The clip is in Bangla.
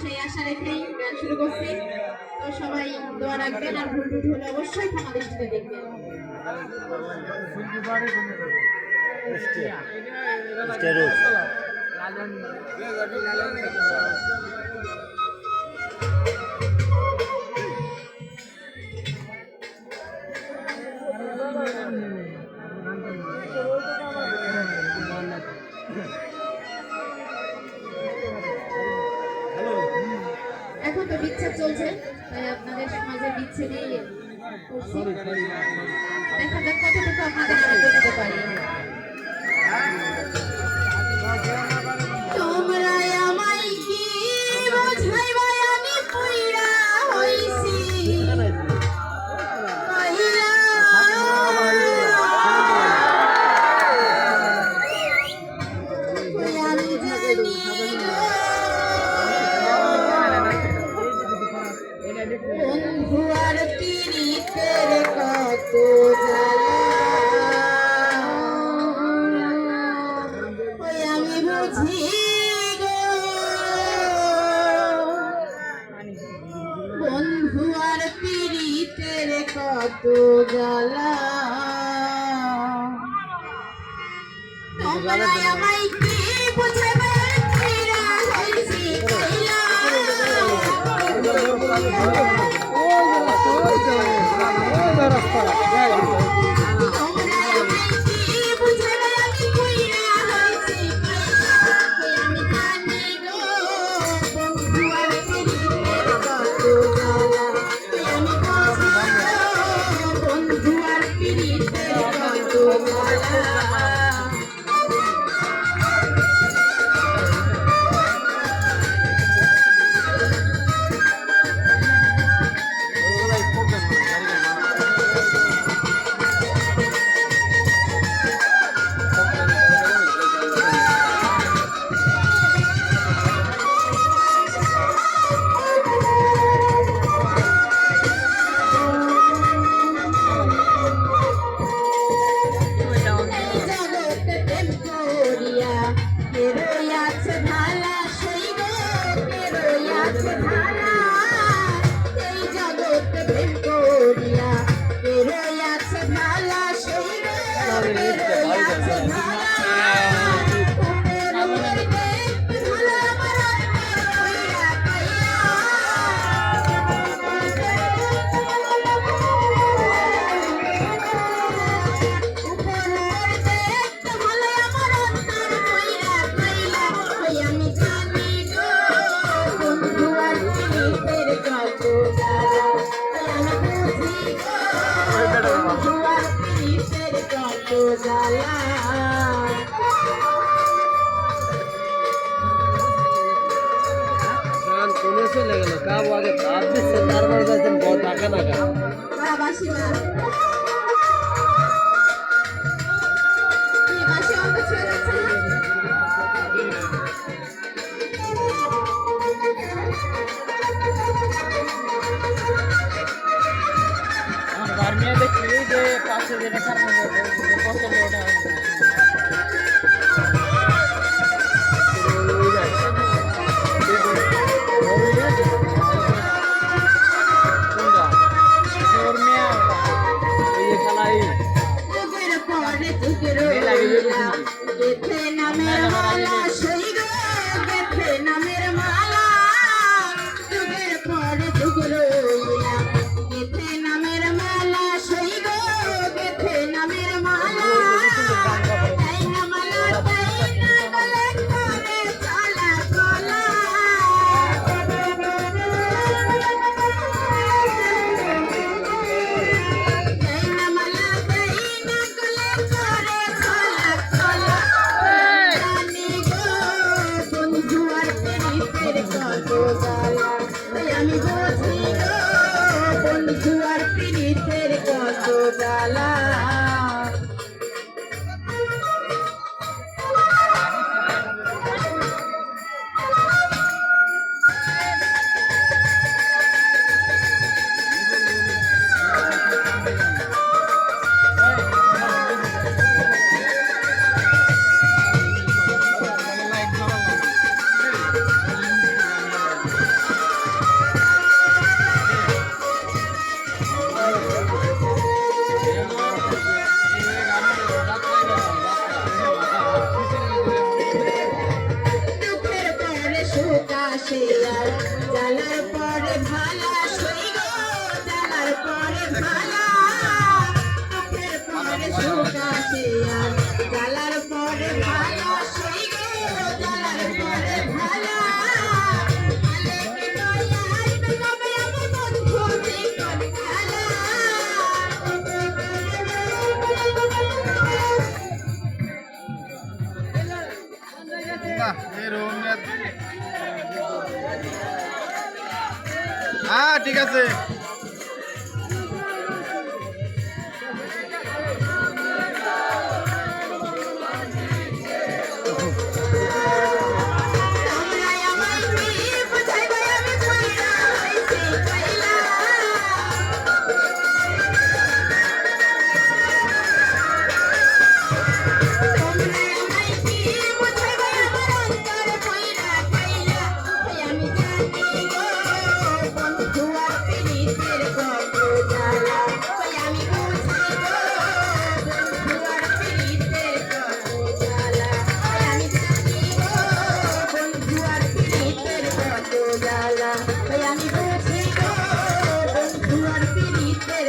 সেই আশা রেখেই গান শুরু করছি। তো সবাই দোয়া রাখবেন, আর ভুল টুটি হলে অবশ্যই ক্ষমা দৃষ্টিতে দেখবেন। এখন তো বিচ্ছেদ চলছে, তাই আপনাদের মাঝে বিচ্ছেদই করছি। দেখা যাক কতটুকু আপনাদের সাথে দিতে পারি। তোমরা আমায় কি বোঝাইবা, আমি পইড়া হইছি বন্ধু আর পীড়িতের কত জ্বালা, আমি বুঝি গো বন্ধু আর পীড়িতের কত জ্বালা। তোমরা আমায় কি বুঝাইবা, পীড়া হইছি কইলা চলে গেল কাবু আগে ভাত দিচ্ছে, তারপর যাচ্ছেন বড় টাকা টাকা দেখি যে পাশে যেটা খারাপ হ্যাঁ ঠিক আছে। আমি বুঝি গো বন্ধু আর পীড়িতের